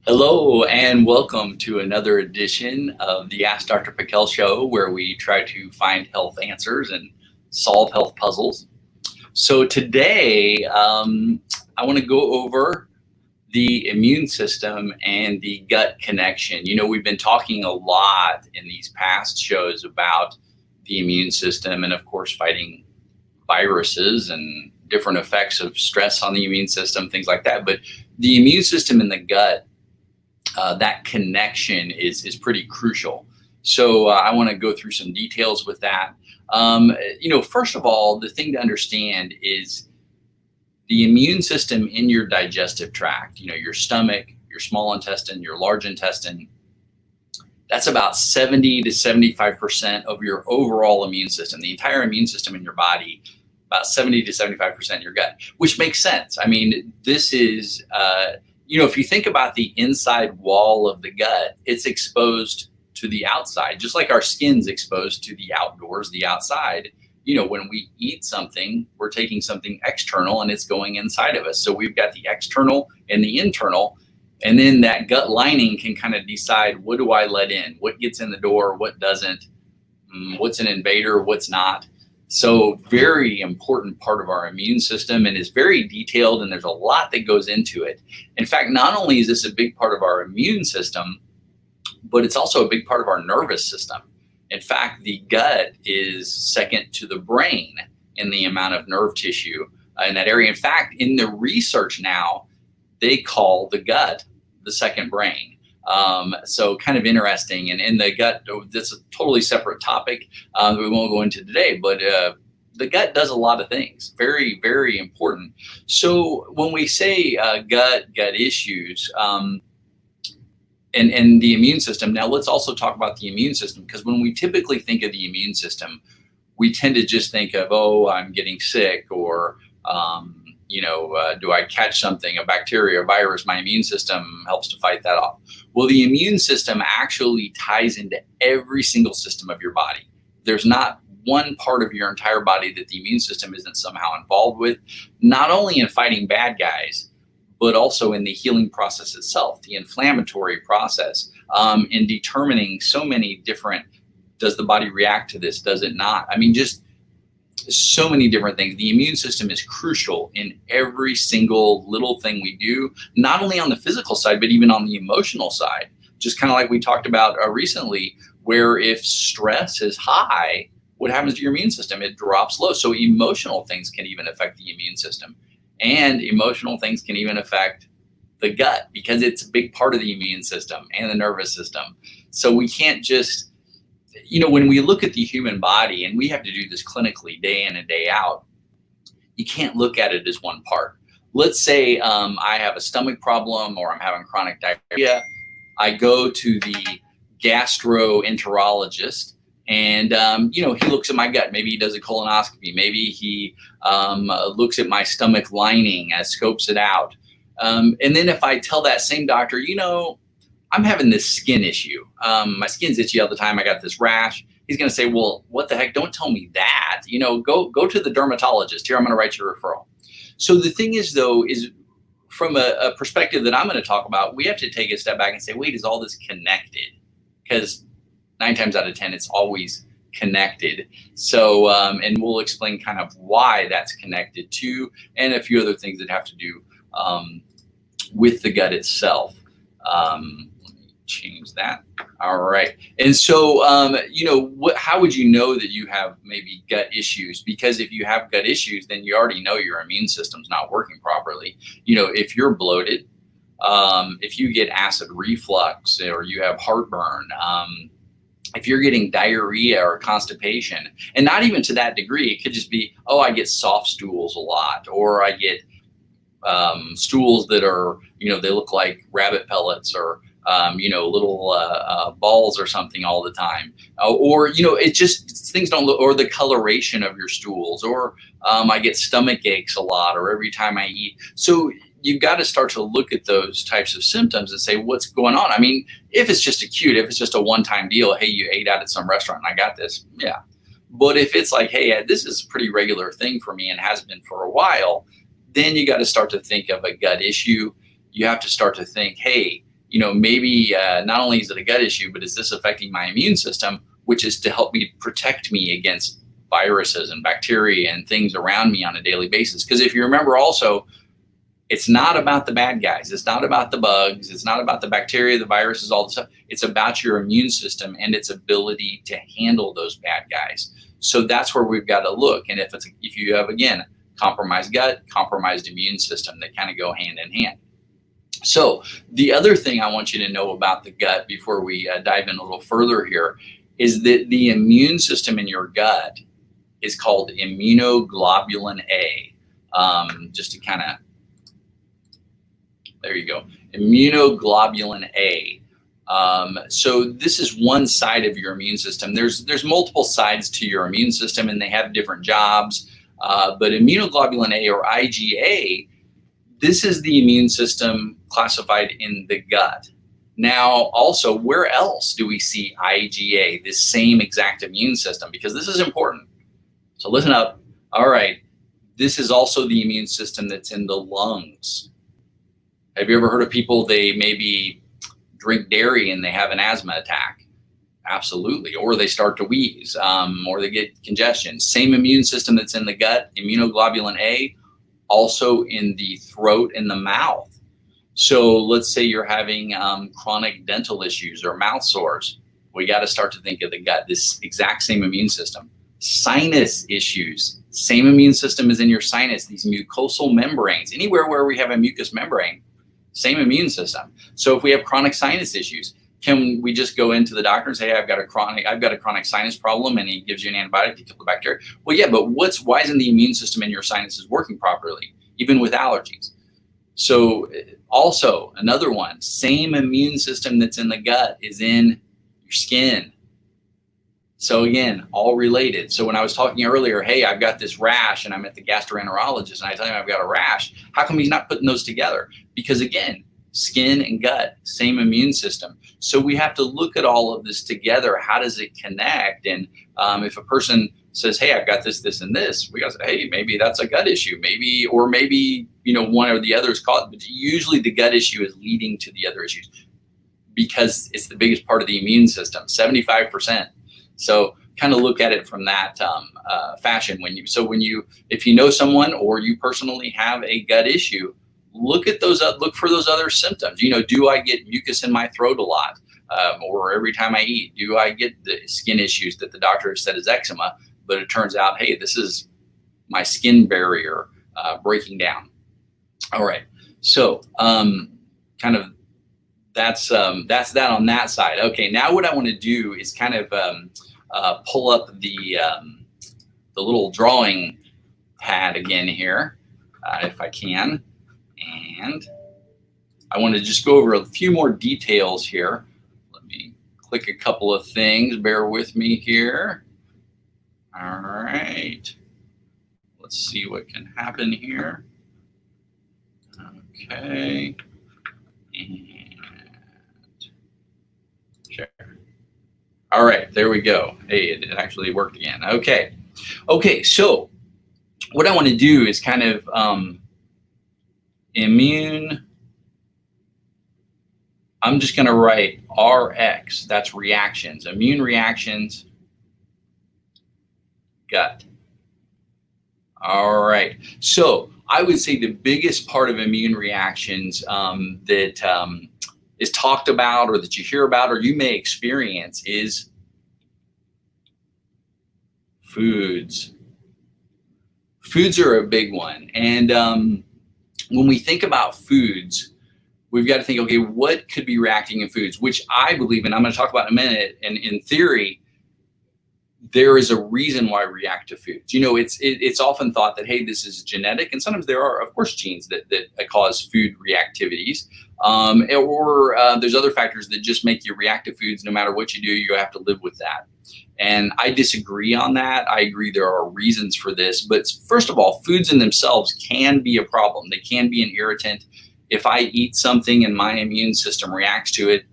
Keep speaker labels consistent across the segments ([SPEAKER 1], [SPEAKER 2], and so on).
[SPEAKER 1] Hello and welcome to another edition of the Ask Dr. Pickel show, where we try to find health answers and solve health puzzles. So today, I want to go over the immune system and the gut connection. You know, we've been talking a lot in these past shows about the immune system and, of course, fighting viruses and different effects of stress on the immune system, things like that. But the immune system in the gut, that connection is pretty crucial. So I want to go through some details with that. First of all, the thing to understand is the immune system in your digestive tract, your stomach, your small intestine, your large intestine, that's about 70 to 75% of your overall immune system. The entire immune system in your body, about 70 to 75% in your gut, which makes sense. I mean, this is, if you think about the inside wall of the gut, it's exposed to the outside, just like our skin's exposed to the outdoors, the outside. When we eat something, we're taking something external and it's going inside of us. So we've got the external and the internal, and then that gut lining can kind of decide, what do I let in? What gets in the door? What doesn't? What's an invader? What's not? So very important part of our immune system, and is very detailed, and there's a lot that goes into it. In fact, not only is this a big part of our immune system, but it's also a big part of our nervous system. In fact, the gut is second to the brain in the amount of nerve tissue in that area. In fact, in the research now, they call the gut the second brain. So kind of interesting. And in the gut, that's a totally separate topic that we won't go into today, but the gut does a lot of things. Very, very important. So when we say gut issues, and the immune system, now let's also talk about the immune system, because when we typically think of the immune system, we tend to just think of, oh, I'm getting sick, or do I catch something, a bacteria, a virus? My immune system helps to fight that off. Well, the immune system actually ties into every single system of your body. There's not one part of your entire body that the immune system isn't somehow involved with, not only in fighting bad guys, but also in the healing process itself, the inflammatory process, in determining so many different, does the body react to this? Does it not? I mean, just so many different things. The immune system is crucial in every single little thing we do, not only on the physical side, but even on the emotional side. Just kind of like we talked about recently, where if stress is high, what happens to your immune system? It drops low. So emotional things can even affect the immune system, and emotional things can even affect the gut, because it's a big part of the immune system and the nervous system. So we can't just, when we look at the human body, and we have to do this clinically day in and day out, you can't look at it as one part. Let's say I have a stomach problem, or I'm having chronic diarrhea. I go to the gastroenterologist, and he looks at my gut. Maybe he does a colonoscopy. Maybe he looks at my stomach lining, scopes it out. And then if I tell that same doctor, I'm having this skin issue. My skin's itchy all the time. I got this rash. He's going to say, well, what the heck? Don't tell me that. Go to the dermatologist. Here, I'm going to write you a referral. So the thing is, though, is from a perspective that I'm going to talk about, we have to take a step back and say, wait, is all this connected? Because 9 times out of 10, it's always connected. So, and we'll explain kind of why that's connected to, and a few other things that have to do with the gut itself. Change that. All right. And so, how would you know that you have maybe gut issues? Because if you have gut issues, then you already know your immune system's not working properly. If you're bloated, if you get acid reflux, or you have heartburn, if you're getting diarrhea or constipation, and not even to that degree, it could just be, oh, I get soft stools a lot, or I get stools that are, they look like rabbit pellets, or little balls or something all the time, or it just, things don't look, or the coloration of your stools, or I get stomach aches a lot, or every time I eat. So you've got to start to look at those types of symptoms and say, what's going on? I mean, if it's just acute, if it's just a one-time deal, hey, you ate out at some restaurant and I got this, yeah. But if it's like, hey, this is a pretty regular thing for me and has been for a while, then you got to start to think of a gut issue. You have to start to think, hey, maybe not only is it a gut issue, but is this affecting my immune system, which is to help me protect me against viruses and bacteria and things around me on a daily basis. Because if you remember also, it's not about the bad guys. It's not about the bugs. It's not about the bacteria, the viruses, all the stuff. It's about your immune system and its ability to handle those bad guys. So that's where we've got to look. And if you have, again, compromised gut, compromised immune system, they kind of go hand in hand. So the other thing I want you to know about the gut before we dive in a little further here is that the immune system in your gut is called immunoglobulin A. Just to kind of, there you go, immunoglobulin A. So this is one side of your immune system. There's multiple sides to your immune system, and they have different jobs. But immunoglobulin A, or IgA, this is the immune system classified in the gut. Now, also, where else do we see IgA, this same exact immune system? Because this is important. So listen up. All right. This is also the immune system that's in the lungs. Have you ever heard of people, they maybe drink dairy and they have an asthma attack? Absolutely. Or they start to wheeze, or they get congestion. Same immune system that's in the gut, immunoglobulin A, also in the throat and the mouth. So let's say you're having chronic dental issues or mouth sores. We got to start to think of the gut, this exact same immune system. Sinus issues, same immune system is in your sinus, these mucosal membranes. Anywhere where we have a mucous membrane, same immune system. So if we have chronic sinus issues, can we just go into the doctor and say, hey, I've got a chronic sinus problem, and he gives you an antibiotic to kill the bacteria? Well, yeah, but why isn't the immune system in your sinuses working properly, even with allergies? So also another one, same immune system that's in the gut is in your skin. So again, all related. So when I was talking earlier, hey, I've got this rash and I'm at the gastroenterologist and I tell him I've got a rash, how come he's not putting those together? Because again, skin and gut, same immune system. So we have to look at all of this together. How does it connect? And if a person says, hey, I've got this, this, and this, we got to say, hey, maybe that's a gut issue, maybe one or the other is caused, but usually the gut issue is leading to the other issues because it's the biggest part of the immune system, 75%. So kind of look at it from that fashion. If you know someone or you personally have a gut issue, look for those other symptoms. Do I get mucus in my throat a lot? Or every time I eat, do I get the skin issues that the doctor has said is eczema, but it turns out, hey, this is my skin barrier breaking down. All right. So kind of that's that on that side. Okay. Now what I want to do is kind of pull up the little drawing pad again here, if I can. And I want to just go over a few more details here. Let me click a couple of things. Bear with me here. All right. Let's see what can happen here. Okay. And share. All right, there we go. Hey, it actually worked again. Okay. Okay, so what I want to do is kind of immune. I'm just going to write RX. That's reactions. Immune reactions. Gut. All right. So I would say the biggest part of immune reactions that is talked about, or that you hear about, or you may experience, is foods. Foods are a big one. And when we think about foods, we've got to think, okay, what could be reacting in foods, which I believe, and I'm going to talk about in a minute, and in theory, there is a reason why we react to foods. It's often thought that, hey, this is genetic, and sometimes there are, of course, genes that cause food reactivities, or there's other factors that just make you react to foods. No matter what you do, you have to live with that. And I disagree on that. I agree there are reasons for this, but first of all, foods in themselves can be a problem. They can be an irritant. If I eat something and my immune system reacts to it,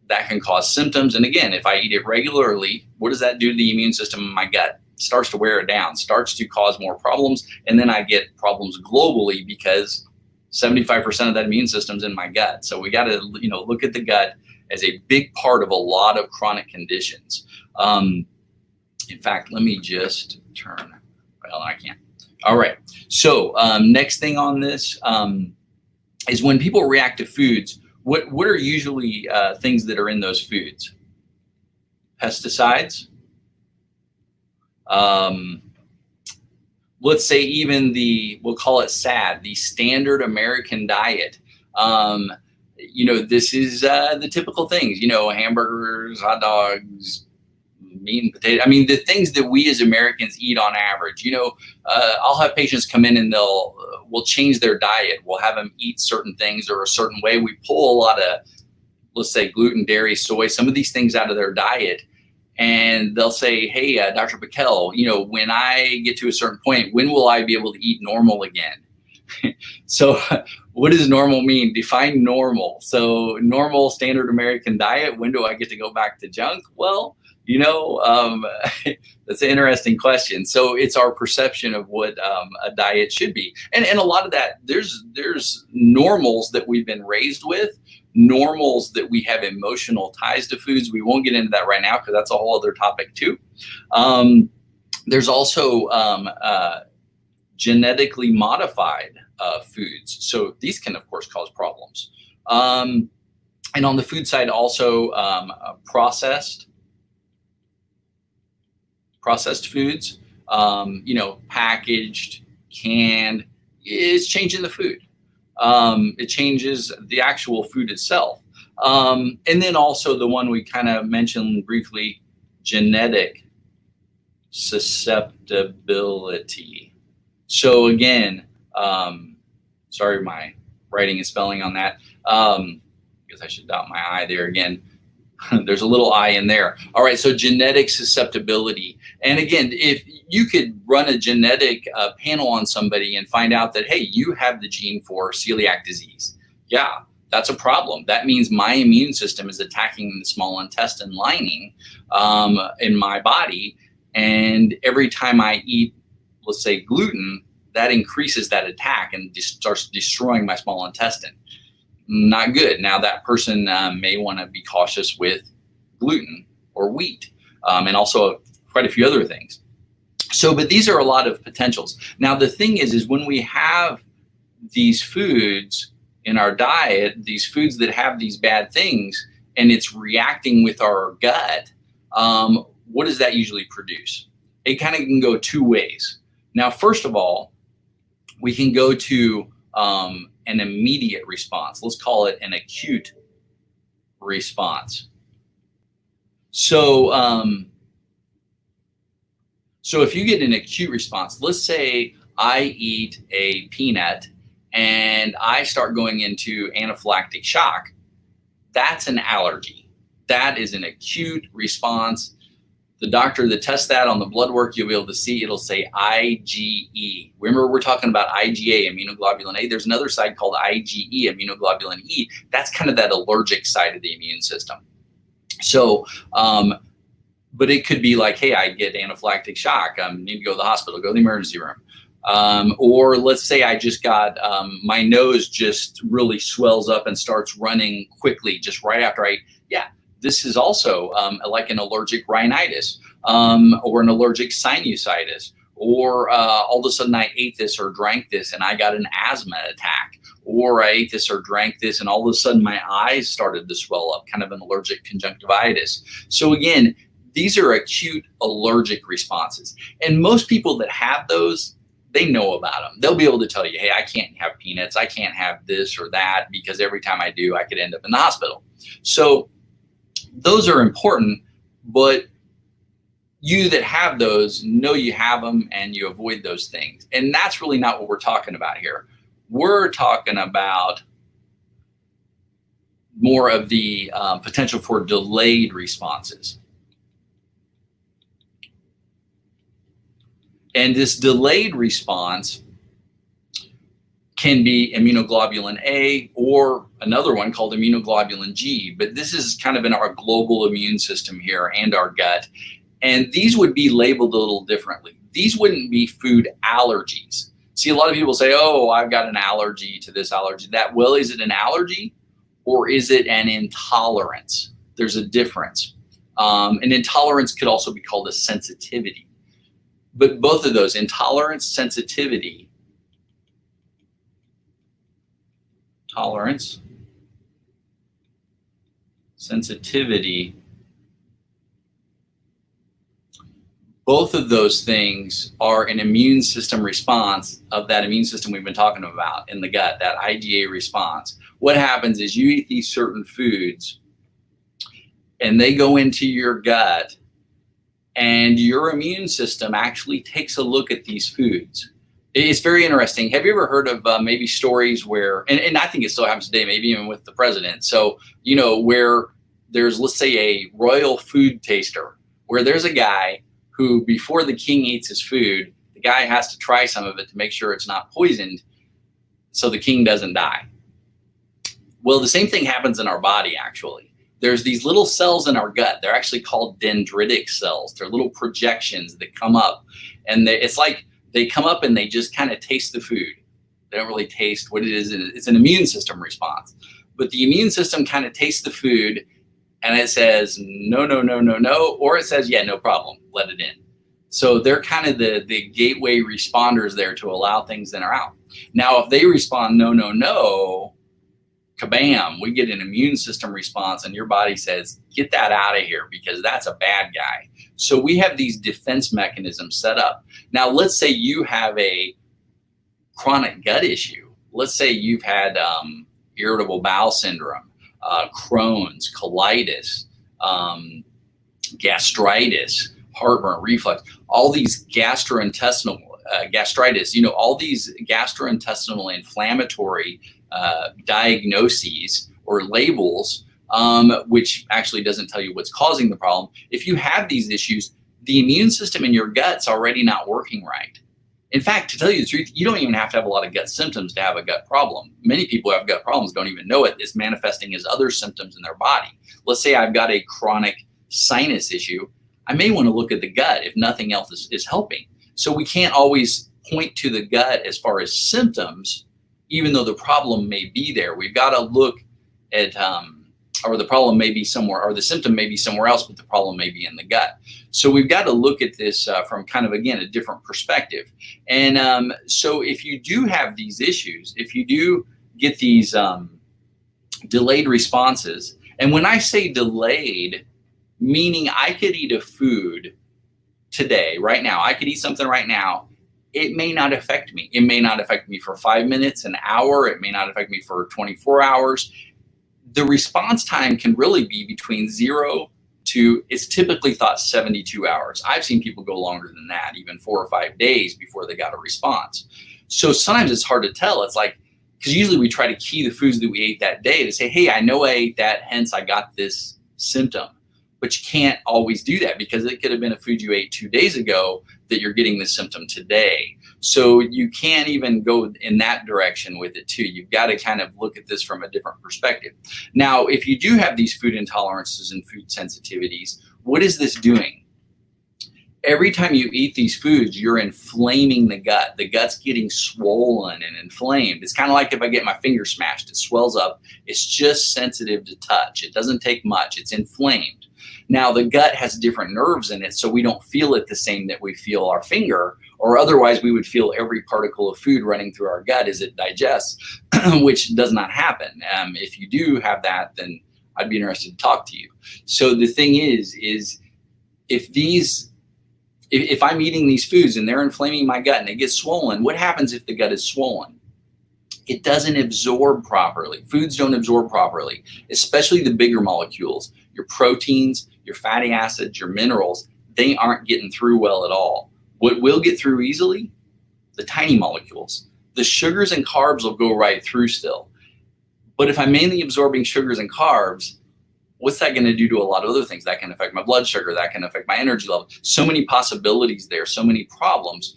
[SPEAKER 1] that can cause symptoms. And again, if I eat it regularly, what does that do to the immune system in my gut? It starts to wear it down, starts to cause more problems. And then I get problems globally because 75% of that immune system's in my gut. So we got to, look at the gut as a big part of a lot of chronic conditions. In fact, let me just turn. Well, I can't. All right. So next thing on this is when people react to foods, what are usually things that are in those foods? Pesticides. Let's say even we'll call it SAD, the standard American diet. This is the typical things, hamburgers, hot dogs, meat and potato. I mean, the things that we as Americans eat on average. I'll have patients come in and we'll change their diet. We'll have them eat certain things or a certain way. We pull a lot of, let's say, gluten, dairy, soy, some of these things out of their diet. And they'll say, hey, Dr. Pickel, when I get to a certain point, when will I be able to eat normal again? So what does normal mean? Define normal. So normal standard American diet, when do I get to go back to junk? Well, that's an interesting question. So it's our perception of what a diet should be. And a lot of that, there's normals that we've been raised with, normals that we have emotional ties to foods. We won't get into that right now because that's a whole other topic too. There's also genetically modified foods. So these can, of course, cause problems. And on the food side, also processed foods, packaged, canned, is changing the food. It changes the actual food itself. And then also the one we kind of mentioned briefly, genetic susceptibility. So again, sorry, my writing and spelling on that. Guess I should dot my I there again. There's a little I in there. All right, so genetic susceptibility. And again, if you could run a genetic panel on somebody and find out that, hey, you have the gene for celiac disease. Yeah, that's a problem. That means my immune system is attacking the small intestine lining in my body. And every time I eat, let's say, gluten, that increases that attack and starts destroying my small intestine. Not good. Now that person may want to be cautious with gluten or wheat and also quite a few other things. So, but these are a lot of potentials. Now, the thing is when we have these foods in our diet, these foods that have these bad things, and it's reacting with our gut, what does that usually produce? It kind of can go two ways. Now, first of all, we can go to an immediate response. Let's call it an acute response. So, so if you get an acute response, let's say I eat a peanut and I start going into anaphylactic shock, that's an allergy. That is an acute response. The doctor that tests that on the blood work, you'll be able to see, it'll say IgE. Remember, we're talking about IgA, immunoglobulin A. There's another side called IgE, immunoglobulin E. That's kind of that allergic side of the immune system. So, but it could be like, hey, I get anaphylactic shock. I need to go to the hospital, go to the emergency room. Or let's say I just got, my nose just really swells up and starts running quickly just right after I eat. Yeah. This is also like an allergic rhinitis or an allergic sinusitis, or all of a sudden I ate this or drank this and I got an asthma attack, or I ate this or drank this and all of a sudden my eyes started to swell up, kind of an allergic conjunctivitis. So again, these are acute allergic responses. And most people that have those, they know about them. They'll be able to tell you, hey, I can't have peanuts, I can't have this or that, because every time I do, I could end up in the hospital. So those are important, but you that have those know you have them and you avoid those things. And that's really not what we're talking about here. We're talking about more of the potential for delayed responses. And this delayed response can be immunoglobulin A or another one called immunoglobulin G, but this is kind of in our global immune system here and our gut. And these would be labeled a little differently. These wouldn't be food allergies. See, a lot of people say, oh, I've got an allergy to this allergy, that. Well, is it an allergy or is it an intolerance? There's a difference. An intolerance could also be called a sensitivity. But both of those, intolerance, sensitivity, tolerance, sensitivity, both of those things are an immune system response of that immune system we've been talking about in the gut, that IgA response. What happens is you eat these certain foods and they go into your gut, and your immune system actually takes a look at these foods. It's very interesting. Have you ever heard of maybe stories where, and I think it still happens today, maybe even with the president. So, where there's, let's say, a royal food taster, where there's a guy who, before the king eats his food, the guy has to try some of it to make sure it's not poisoned so the king doesn't die. Well, the same thing happens in our body, actually. There's these little cells in our gut. They're actually called dendritic cells. They're little projections that come up, and it's like they come up and they just kind of taste the food. They don't really taste what it is. It's an immune system response. But the immune system kind of tastes the food, and it says, no, no, no, no, no, or it says, yeah, no problem, let it in. So they're kind of the gateway responders there to allow things in or out. Now, if they respond no, no, no, kabam, we get an immune system response, and your body says, get that out of here because that's a bad guy. So we have these defense mechanisms set up. Now, let's say you have a chronic gut issue. Let's say you've had irritable bowel syndrome, Crohn's, colitis, gastritis, heartburn, reflux, all these gastrointestinal gastritis, all these gastrointestinal inflammatory diagnoses or labels, which actually doesn't tell you what's causing the problem. If you have these issues, the immune system in your gut's already not working right. In fact, to tell you the truth, you don't even have to have a lot of gut symptoms to have a gut problem. Many people who have gut problems don't even know it. It's manifesting as other symptoms in their body. Let's say I've got a chronic sinus issue. I may want to look at the gut if nothing else is helping. So we can't always point to the gut as far as symptoms, even though the problem may be there. We've got to look at, or the problem may be somewhere, or the symptom may be somewhere else, but the problem may be in the gut. So we've got to look at this from kind of, again, a different perspective. And so if you do have these issues, if you do get these delayed responses, and when I say delayed, meaning I could eat a food today, right now, I could eat something right now, it may not affect me. It may not affect me for 5 minutes, an hour. It may not affect me for 24 hours. The response time can really be between 0 to, it's typically thought 72 hours. I've seen people go longer than that, even 4 or 5 days before they got a response. So sometimes it's hard to tell. It's like, because usually we try to key the foods that we ate that day to say, hey, I know I ate that, hence I got this symptom. But you can't always do that because it could have been a food you ate 2 days ago that you're getting this symptom today. So you can't even go in that direction with it too. You've got to kind of look at this from a different perspective. Now, if you do have these food intolerances and food sensitivities, what is this doing? Every time you eat these foods, you're inflaming the gut. The gut's getting swollen and inflamed. It's kind of like if I get my finger smashed, it swells up. It's just sensitive to touch. It doesn't take much. It's inflamed. Now, the gut has different nerves in it, so we don't feel it the same that we feel our finger, or otherwise we would feel every particle of food running through our gut as it digests, which does not happen. If you do have that, then I'd be interested to talk to you. So the thing is if I'm eating these foods and they're inflaming my gut and it gets swollen, what happens if the gut is swollen? It doesn't absorb properly. Foods don't absorb properly, especially the bigger molecules. Your proteins, your fatty acids, your minerals, they aren't getting through well at all. What will get through easily? The tiny molecules. The sugars and carbs will go right through still. But if I'm mainly absorbing sugars and carbs, what's that going to do to a lot of other things? That can affect my blood sugar. That can affect my energy level. So many possibilities there, so many problems.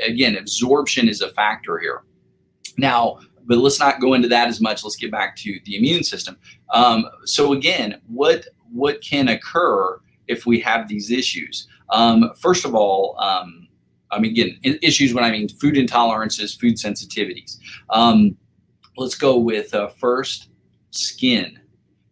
[SPEAKER 1] Again, absorption is a factor here. Now, but let's not go into that as much. Let's get back to the immune system. So again, what can occur if we have these issues? First of all, I mean, again, issues when I mean food intolerances, food sensitivities. Let's go with first, skin.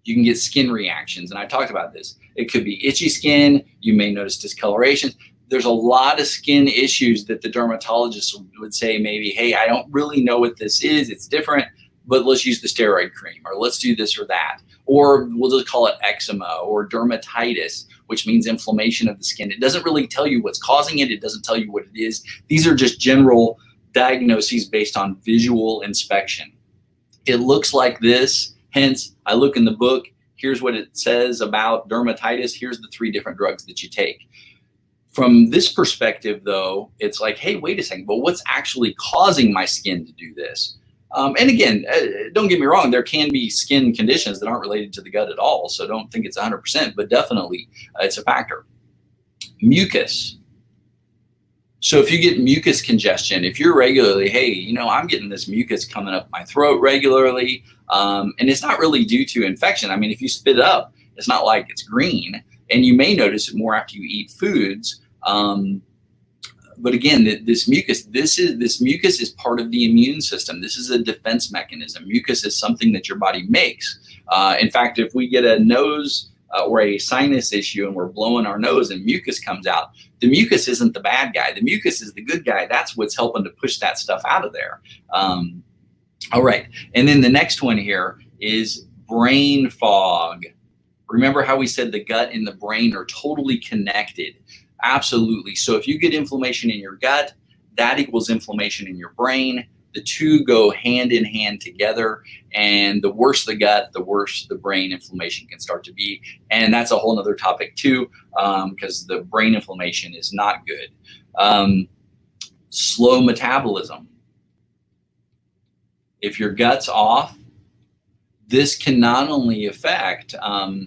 [SPEAKER 1] You can get skin reactions, and I talked about this. It could be itchy skin. You may notice discoloration. There's a lot of skin issues that the dermatologist would say maybe, hey, I don't really know what this is. It's different, but let's use the steroid cream, or let's do this or that. Or we'll just call it eczema or dermatitis, which means inflammation of the skin. It doesn't really tell you what's causing it. It doesn't tell you what it is. These are just general diagnoses based on visual inspection. It looks like this. Hence, I look in the book. Here's what it says about dermatitis. Here's the 3 different drugs that you take. From this perspective, though, it's like, hey, wait a second, but what's actually causing my skin to do this? And again, don't get me wrong, there can be skin conditions that aren't related to the gut at all, so don't think it's 100%, but definitely it's a factor. Mucus. So if you get mucus congestion, if you're regularly, hey, you know, I'm getting this mucus coming up my throat regularly, and it's not really due to infection. I mean, if you spit it up, it's not like it's green, and you may notice it more after you eat foods. But again, this mucus is part of the immune system. This is a defense mechanism. Mucus is something that your body makes. In fact, if we get a nose or a sinus issue and we're blowing our nose and mucus comes out, the mucus isn't the bad guy. The mucus is the good guy. That's what's helping to push that stuff out of there. All right. And then the next one here is brain fog. Remember how we said the gut and the brain are totally connected? Absolutely. So if you get inflammation in your gut, that equals inflammation in your brain. The two go hand in hand together. And the worse the gut, the worse the brain inflammation can start to be. And that's a whole nother topic too, because the brain inflammation is not good. Slow metabolism. If your gut's off, this can not only affect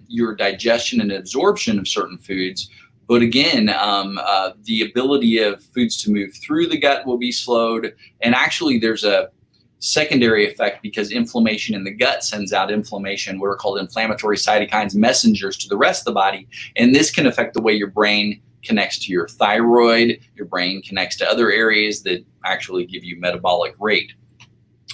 [SPEAKER 1] your digestion and absorption of certain foods, but again, the ability of foods to move through the gut will be slowed. And actually, there's a secondary effect because inflammation in the gut sends out inflammation, what are called inflammatory cytokines, messengers to the rest of the body. And this can affect the way your brain connects to your thyroid. Your brain connects to other areas that actually give you metabolic rate.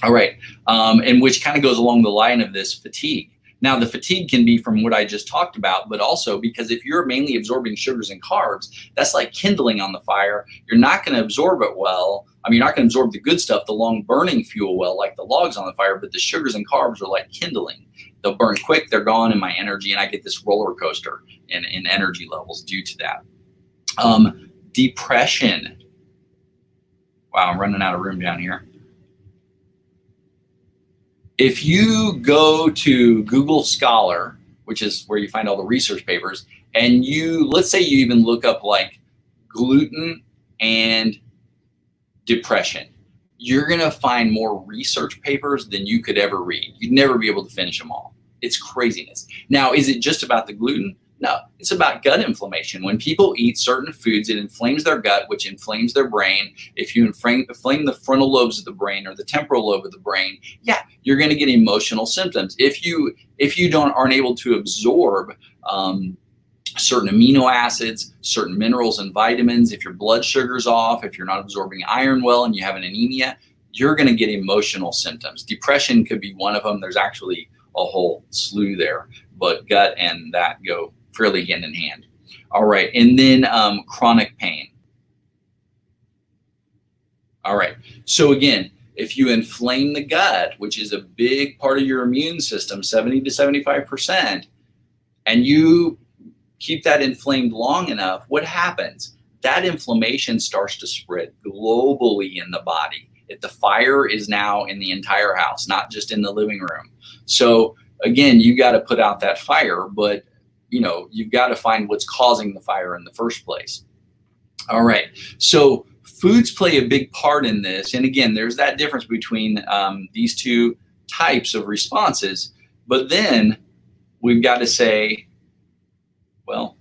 [SPEAKER 1] All right, and which kind of goes along the line of this fatigue. Now, the fatigue can be from what I just talked about, but also because if you're mainly absorbing sugars and carbs, that's like kindling on the fire. You're not going to absorb it well. I mean, you're not going to absorb the good stuff, the long burning fuel well, like the logs on the fire, but the sugars and carbs are like kindling. They'll burn quick, they're gone in my energy, and I get this roller coaster in energy levels due to that. Depression. Wow, I'm running out of room down here. If you go to Google Scholar, which is where you find all the research papers, and let's say you even look up like gluten and depression, you're going to find more research papers than you could ever read. You'd never be able to finish them all. It's craziness. Now, is it just about the gluten? No, it's about gut inflammation. When people eat certain foods, it inflames their gut, which inflames their brain. If you inflame the frontal lobes of the brain or the temporal lobe of the brain, yeah, you're going to get emotional symptoms. If you aren't able to absorb certain amino acids, certain minerals and vitamins, if your blood sugar's off, if you're not absorbing iron well and you have an anemia, you're going to get emotional symptoms. Depression could be one of them. There's actually a whole slew there, but gut and that go fairly hand in hand. All right, and then chronic pain. All right, so again, if you inflame the gut, which is a big part of your immune system, 70 to 75%, and you keep that inflamed long enough, what happens? That inflammation starts to spread globally in the body. The fire is now in the entire house, not just in the living room. So again, you got to put out that fire, but you've got to find what's causing the fire in the first place. All right, so foods play a big part in this. And again, there's that difference between these two types of responses. But then we've got to say, well,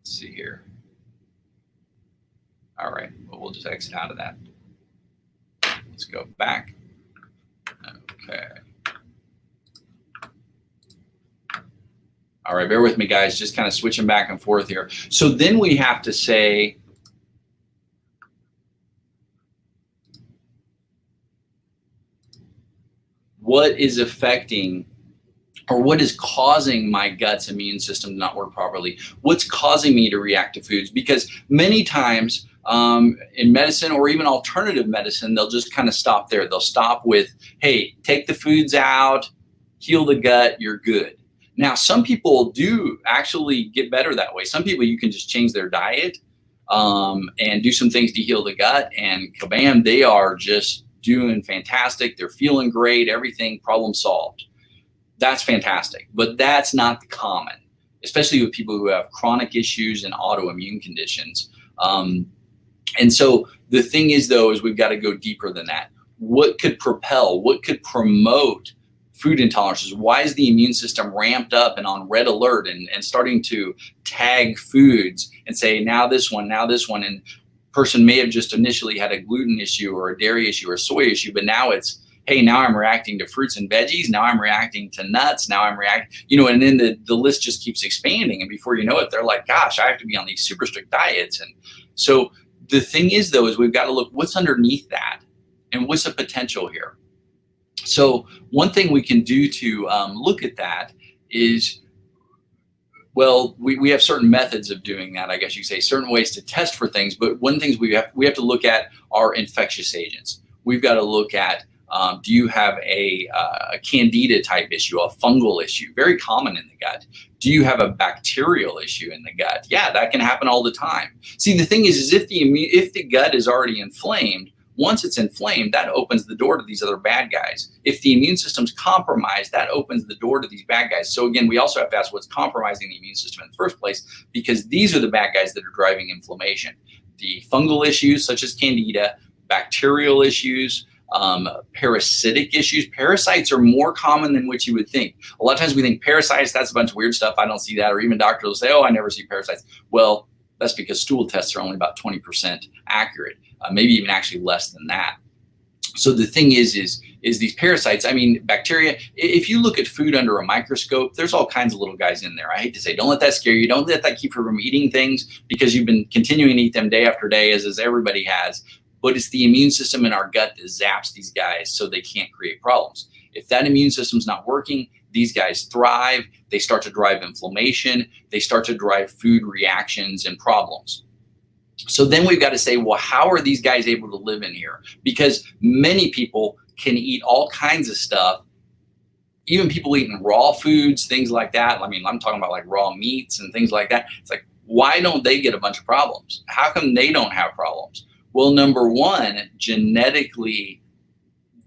[SPEAKER 1] let's see here. All right, well, we'll just exit out of that. Let's go back. Okay. All right, bear with me, guys, just kind of switching back and forth here. So then we have to say, what is affecting or what is causing my gut's immune system to not work properly? What's causing me to react to foods? Because many times in medicine or even alternative medicine, they'll just kind of stop there. They'll stop with, hey, take the foods out, heal the gut, you're good. Now, some people do actually get better that way. Some people, you can just change their diet and do some things to heal the gut, and kabam, they are just doing fantastic. They're feeling great, everything, problem solved. That's fantastic, but that's not common, especially with people who have chronic issues and autoimmune conditions. And so the thing is, though, is we've got to go deeper than that. What could propel, what could promote food intolerances? Why is the immune system ramped up and on red alert and starting to tag foods and say, now this one, and person may have just initially had a gluten issue or a dairy issue or a soy issue, but now it's, hey, now I'm reacting to fruits and veggies. Now I'm reacting to nuts. Now I'm reacting, and then the list just keeps expanding. And before you know it, they're like, gosh, I have to be on these super strict diets. And so the thing is, though, is we've got to look what's underneath that and what's the potential here. So one thing we can do to look at that is, well, we have certain methods of doing that, I guess you say, certain ways to test for things. But one thing we have to look at are infectious agents. We've got to look at, do you have a candida type issue, a fungal issue, very common in the gut? Do you have a bacterial issue in the gut? Yeah, that can happen all the time. See, the thing is if the gut is already inflamed, once it's inflamed, that opens the door to these other bad guys. If the immune system's compromised, that opens the door to these bad guys. So again, we also have to ask what's compromising the immune system in the first place, because these are the bad guys that are driving inflammation. The fungal issues such as candida, bacterial issues, parasitic issues. Parasites are more common than what you would think. A lot of times we think parasites, that's a bunch of weird stuff. I don't see that. Or even doctors will say, oh, I never see parasites. Well, that's because stool tests are only about 20% accurate, maybe even actually less than that. So the thing is these parasites, bacteria, if you look at food under a microscope, there's all kinds of little guys in there. I hate to say, don't let that scare you. Don't let that keep you from eating things because you've been continuing to eat them day after day, as everybody has. But it's the immune system in our gut that zaps these guys so they can't create problems. If that immune system's not working, these guys thrive. They start to drive inflammation. They start to drive food reactions and problems. So then we've got to say, well, how are these guys able to live in here? Because many people can eat all kinds of stuff, even people eating raw foods, things like that. I'm talking about like raw meats and things like that. It's like, why don't they get a bunch of problems? How come they don't have problems? Well, number one, genetically,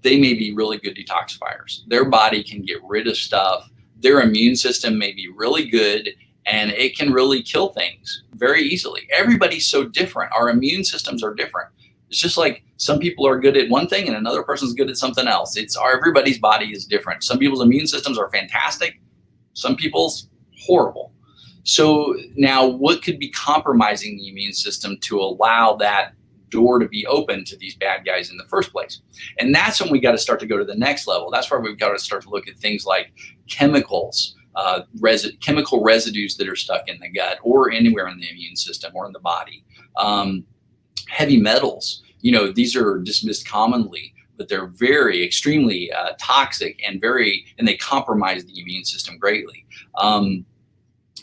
[SPEAKER 1] they may be really good detoxifiers. Their body can get rid of stuff. Their immune system may be really good, and it can really kill things very easily. Everybody's so different. Our immune systems are different. It's just like some people are good at one thing and another person's good at something else. Everybody's body is different. Some people's immune systems are fantastic. Some people's horrible. So now what could be compromising the immune system to allow that door to be open to these bad guys in the first place? And that's when we got to start to go to the next level. That's where we've got to start to look at things like chemicals, chemical residues that are stuck in the gut or anywhere in the immune system or in the body. Heavy metals, these are dismissed commonly, but they're very extremely toxic and they compromise the immune system greatly.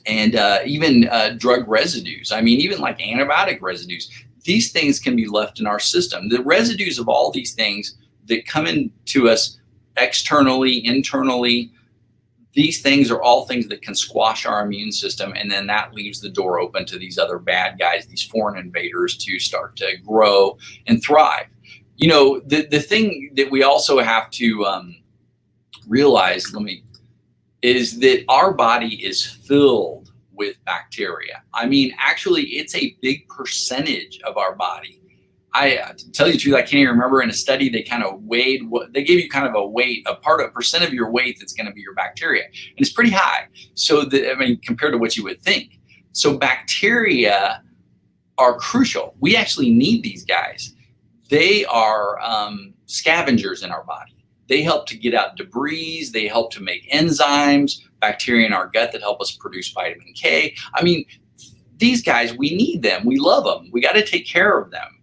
[SPEAKER 1] Even drug residues. Even like antibiotic residues. These things can be left in our system. The residues of all these things that come into us externally, internally, these things are all things that can squash our immune system, and then that leaves the door open to these other bad guys, these foreign invaders, to start to grow and thrive. The thing that we also have to realize, is that our body is filled with bacteria. Actually, it's a big percentage of our body. To tell you the truth, I can't even remember. In a study, they kind of weighed they gave you kind of a weight, a percent of your weight that's going to be your bacteria, and it's pretty high. So compared to what you would think. So bacteria are crucial. We actually need these guys. They are scavengers in our body. They help to get out debris. They help to make enzymes, bacteria in our gut that help us produce vitamin K. These guys, we need them. We love them. We got to take care of them.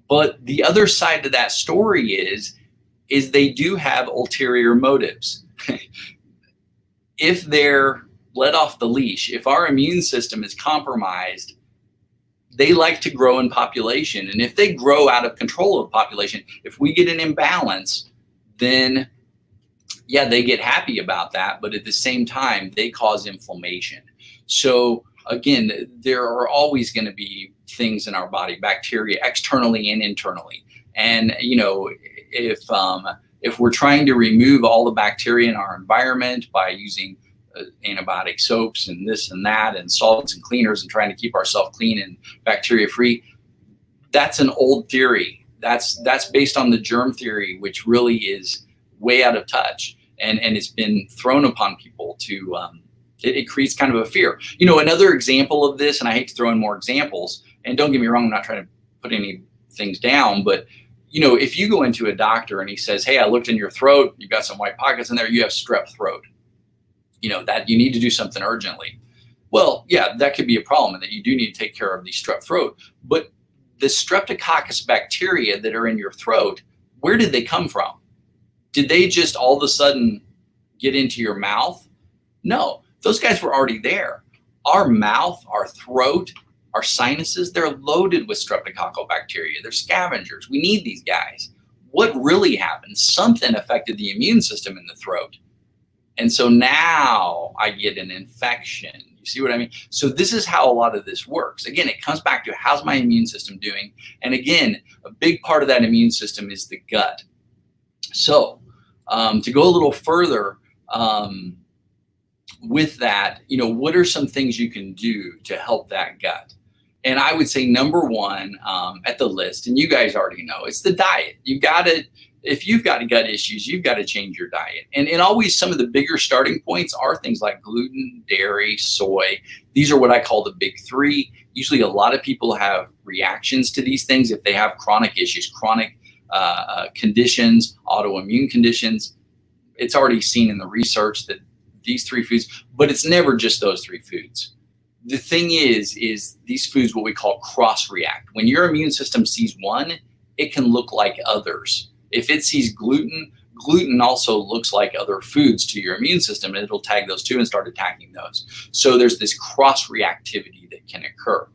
[SPEAKER 1] But the other side to that story is is they do have ulterior motives. If they're let off the leash, if our immune system is compromised, they like to grow in population. And if they grow out of control of population, if we get an imbalance, then yeah, they get happy about that. But at the same time, they cause inflammation. So again, there are always going to be things in our body, bacteria, externally and internally. And, if we're trying to remove all the bacteria in our environment by using antibiotic soaps and this and that and solvents and cleaners and trying to keep ourselves clean and bacteria free, that's an old theory. That's based on the germ theory, which really is way out of touch, and it's been thrown upon people to it creates kind of a fear. Another example of this, and I hate to throw in more examples, and don't get me wrong, I'm not trying to put any things down, but if you go into a doctor and he says, hey, I looked in your throat, you've got some white pockets in there, you have strep throat, that you need to do something urgently. Well, yeah, that could be a problem, and that you do need to take care of the strep throat. But the streptococcus bacteria that are in your throat, where did they come from? Did they just all of a sudden get into your mouth? No, those guys were already there. Our mouth, our throat, our sinuses, they're loaded with streptococcal bacteria. They're scavengers. We need these guys. What really happened? Something affected the immune system in the throat. And so now I get an infection. You see what I mean? So this is how a lot of this works. Again, it comes back to how's my immune system doing? And again, a big part of that immune system is the gut. So to go a little further with that, what are some things you can do to help that gut? And I would say number one at the list, and you guys already know, it's the diet. If you've got gut issues, you've got to change your diet. And always some of the bigger starting points are things like gluten, dairy, soy. These are what I call the big three. Usually a lot of people have reactions to these things if they have chronic issues, chronic conditions, autoimmune conditions. It's already seen in the research that these three foods, but it's never just those three foods. The thing is these foods, what we call cross-react. When your immune system sees one, it can look like others. If it sees gluten, gluten also looks like other foods to your immune system, and it'll tag those two and start attacking those. So there's this cross-reactivity that can occur.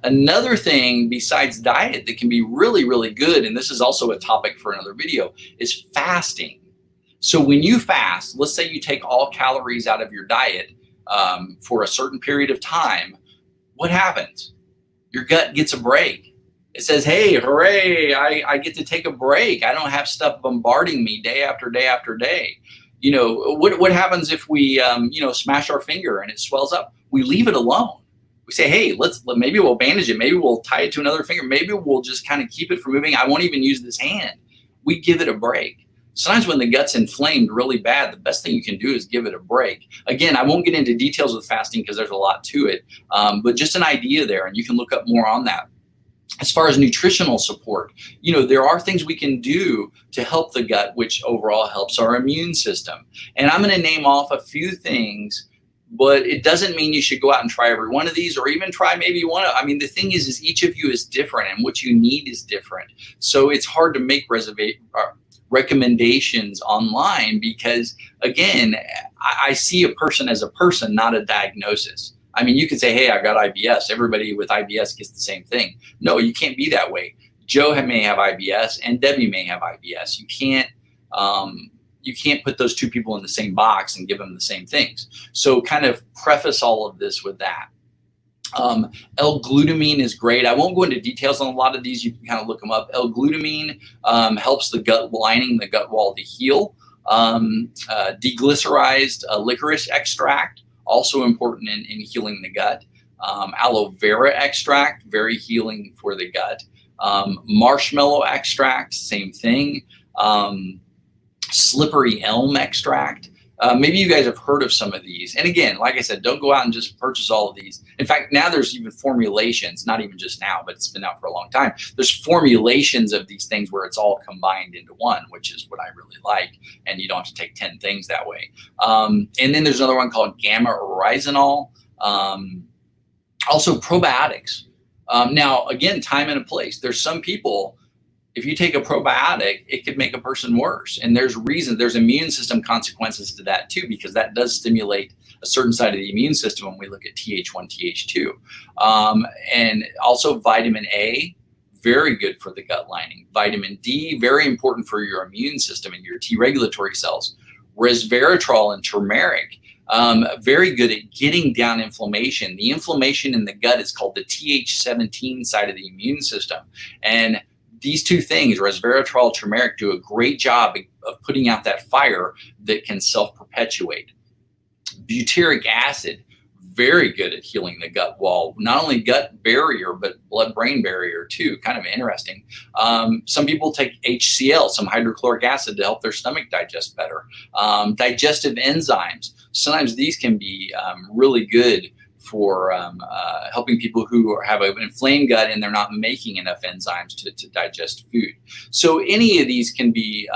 [SPEAKER 1] Another thing besides diet that can be really, really good, and this is also a topic for another video, is fasting. So when you fast, let's say you take all calories out of your diet for a certain period of time, what happens? Your gut gets a break. It says, hey, hooray, I get to take a break. I don't have stuff bombarding me day after day after day. What happens if we, smash our finger and it swells up? We leave it alone. We say, hey, maybe we'll bandage it. Maybe we'll tie it to another finger. Maybe we'll just kind of keep it from moving. I won't even use this hand. We give it a break. Sometimes when the gut's inflamed really bad, the best thing you can do is give it a break. Again, I won't get into details with fasting because there's a lot to it, but just an idea there, and you can look up more on that. As far as nutritional support, there are things we can do to help the gut, which overall helps our immune system. And I'm going to name off a few things, but it doesn't mean you should go out and try every one of these, or even try maybe one of. The thing is each of you is different, and what you need is different. So it's hard to make recommendations online because, again, I see a person as a person, not a diagnosis. You could say, hey, I've got IBS. Everybody with IBS gets the same thing. No, you can't be that way. Joe may have IBS and Debbie may have IBS. You can't put those two people in the same box and give them the same things. So kind of preface all of this with that. L-glutamine is great. I won't go into details on a lot of these. You can kind of look them up. L-glutamine helps the gut lining, the gut wall to heal. Deglycerized licorice extract, also important in healing the gut. Aloe vera extract, very healing for the gut. Marshmallow extract, same thing. Slippery elm extract. Maybe you guys have heard of some of these. And again, like I said, don't go out and just purchase all of these. In fact, now there's even formulations, not even just now, but it's been out for a long time. There's formulations of these things where it's all combined into one, which is what I really like. And you don't have to take 10 things that way. And then there's another one called gamma oryzanol. Also probiotics. Now, again, time and a place. There's some people if you take a probiotic, it could make a person worse. And there's there's immune system consequences to that too, because that does stimulate a certain side of the immune system when we look at Th1, Th2. And also vitamin A, very good for the gut lining. Vitamin D, very important for your immune system and your T regulatory cells. Resveratrol and turmeric, very good at getting down inflammation. The inflammation in the gut is called the Th17 side of the immune system. And these two things, resveratrol, turmeric, do a great job of putting out that fire that can self-perpetuate. Butyric acid, very good at healing the gut wall, not only gut barrier, but blood-brain barrier too. Kind of interesting. Some people take HCl, some hydrochloric acid, to help their stomach digest better. Digestive enzymes, sometimes these can be really good for helping people who have an inflamed gut and they're not making enough enzymes to digest food. So any of these can be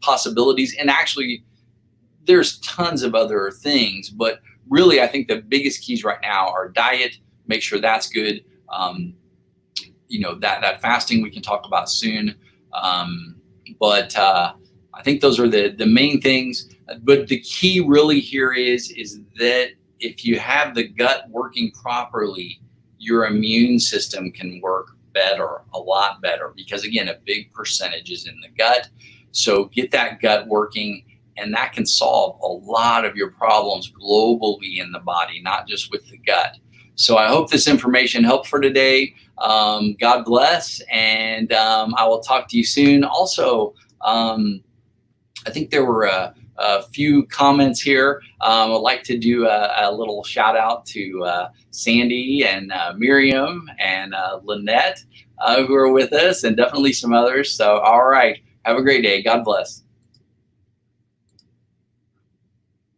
[SPEAKER 1] possibilities, and actually there's tons of other things, but really I think the biggest keys right now are diet, make sure that's good. That fasting we can talk about soon. But I think those are the main things. But the key really here is that if you have the gut working properly, your immune system can work better, a lot better, because again, a big percentage is in the gut. So get that gut working, and that can solve a lot of your problems globally in the body, not just with the gut. So I hope this information helped for today. God bless, and I will talk to you soon. Also, I think there were a few comments here. I'd like to do a little shout out to Sandy and Miriam and Lynette who are with us, and definitely some others. So, all right, have a great day. God bless.